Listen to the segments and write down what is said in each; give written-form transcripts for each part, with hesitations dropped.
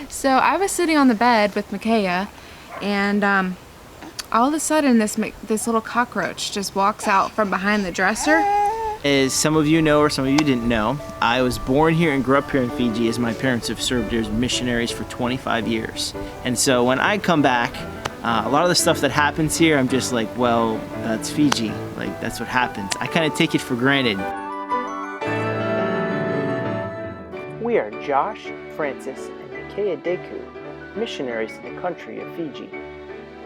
So I was sitting on the bed with Micaiah, and all of a sudden this little cockroach just walks out from behind the dresser. As some of you know or some of you didn't know, I was born here and grew up here in Fiji, as my parents have served as missionaries for 25 years. And so when I come back, a lot of the stuff that happens here, I'm just like, well, that's Fiji. Like, that's what happens. I kind of take it for granted. We are Josh, Francis, and Micaiah Deku, missionaries to the country of Fiji.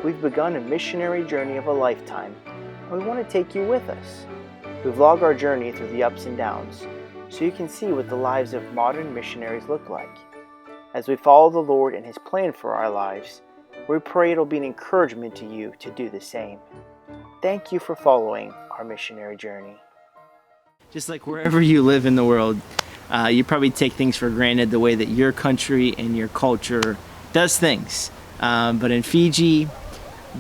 We've begun a missionary journey of a lifetime, and we want to take you with us. We vlog our journey through the ups and downs, so you can see what the lives of modern missionaries look like. As we follow the Lord and His plan for our lives, we pray it'll be an encouragement to you to do the same. Thank you for following our missionary journey. Just like wherever you live in the world, you probably take things for granted the way that your country and your culture does things. But in Fiji,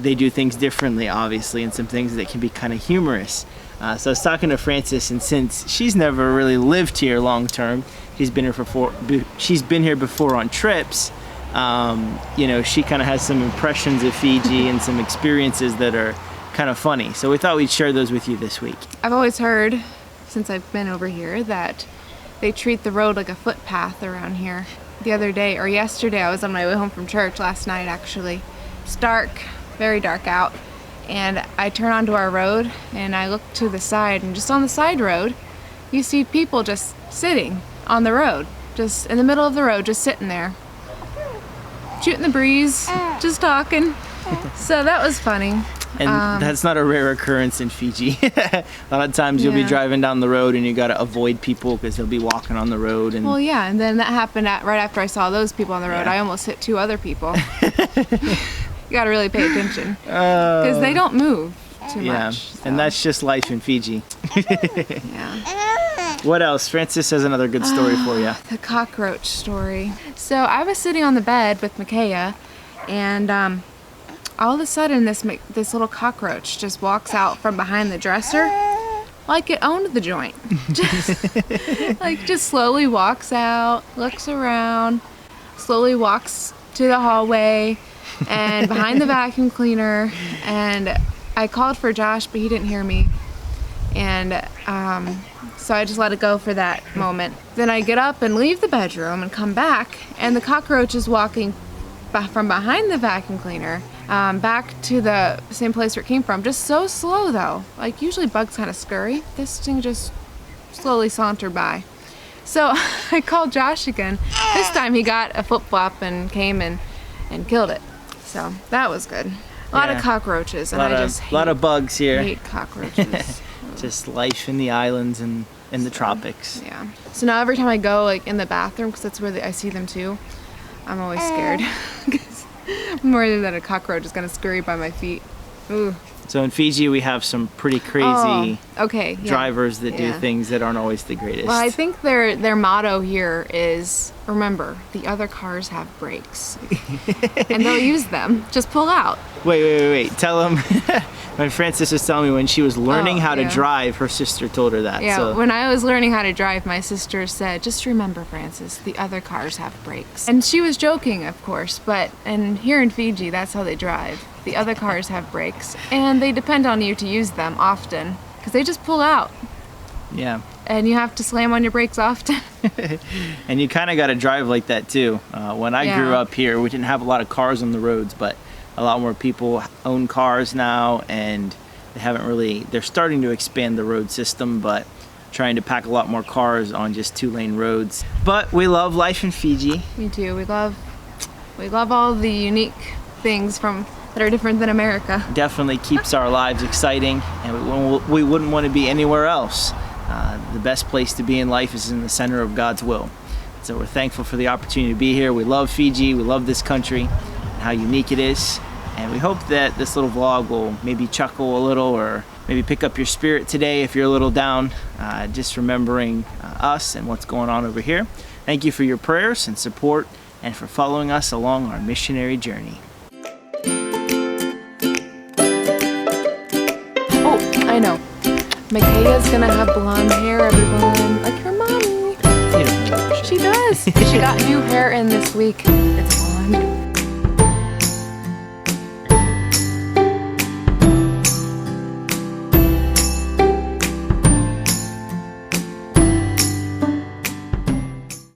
they do things differently, obviously, and some things that can be kind of humorous. So I was talking to Francis, and since she's never really lived here long term, she's been here before on trips. She kind of has some impressions of Fiji and some experiences that are kind of funny. So we thought we'd share those with you this week. I've always heard, since I've been over here, that they treat the road like a footpath around here. The other day, or yesterday, I was on my way home from church, last night actually. It's dark, very dark out. And I turn onto our road and I look to the side, and just on the side road you see people just sitting on the road, just in the middle of the road, just sitting there shooting the breeze, just talking. So that was funny. And that's not a rare occurrence in Fiji. A lot of times you'll be driving down the road and you got to avoid people because they'll be walking on the road. And well, yeah, and then that happened right after I saw those people on the road. I almost hit 2 other people. You got to really pay attention because they don't move too much. So. And that's just life in Fiji. Yeah. What else? Francis has another good story for you. The cockroach story. So I was sitting on the bed with Micaiah, and all of a sudden this little cockroach just walks out from behind the dresser like it owned the joint. just slowly walks out, looks around, slowly walks to the hallway and behind the vacuum cleaner, and I called for Josh, but he didn't hear me, and so I just let it go for that moment. Then I get up and leave the bedroom and come back, and the cockroach is walking from behind the vacuum cleaner back to the same place where it came from. Just so slow though. Like usually bugs kind of scurry. This thing just slowly sauntered by. So I called Josh again. This time he got a flip-flop and came and killed it. So that was good. A lot of cockroaches, and a lot of bugs here. I hate cockroaches. Just life in the islands and in the tropics. Yeah. So now every time I go in the bathroom, because that's where I see them too, I'm always scared. I'm worried that a cockroach is gonna scurry by my feet. Ooh. So in Fiji, we have some pretty crazy drivers that do things that aren't always the greatest. Well, I think their motto here is, remember, the other cars have brakes. And they'll use them. Just pull out. Wait. Tell them. When Francis was telling me when she was learning how to drive, her sister told her that. Yeah, so. When I was learning how to drive, my sister said, just remember, Francis, the other cars have brakes. And she was joking, of course, and here in Fiji, that's how they drive. The other cars have brakes, and they depend on you to use them often, because they just pull out. Yeah. And you have to slam on your brakes often. And you kind of got to drive like that too. When I grew up here, we didn't have a lot of cars on the roads, but a lot more people own cars now, and they're starting to expand the road system, but trying to pack a lot more cars on just 2-lane roads. But we love life in Fiji. Me too. We love all the unique things that are different than America. Definitely keeps our lives exciting, and we wouldn't want to be anywhere else. The best place to be in life is in the center of God's will. So we're thankful for the opportunity to be here. We love Fiji, we love this country, and how unique it is. And we hope that this little vlog will maybe chuckle a little, or maybe pick up your spirit today if you're a little down, just remembering us and what's going on over here. Thank you for your prayers and support, and for following us along our missionary journey. I know. Micaiah's gonna have blonde hair, everyone, like her mommy. You don't know. She does. She got new hair in this week. It's blonde.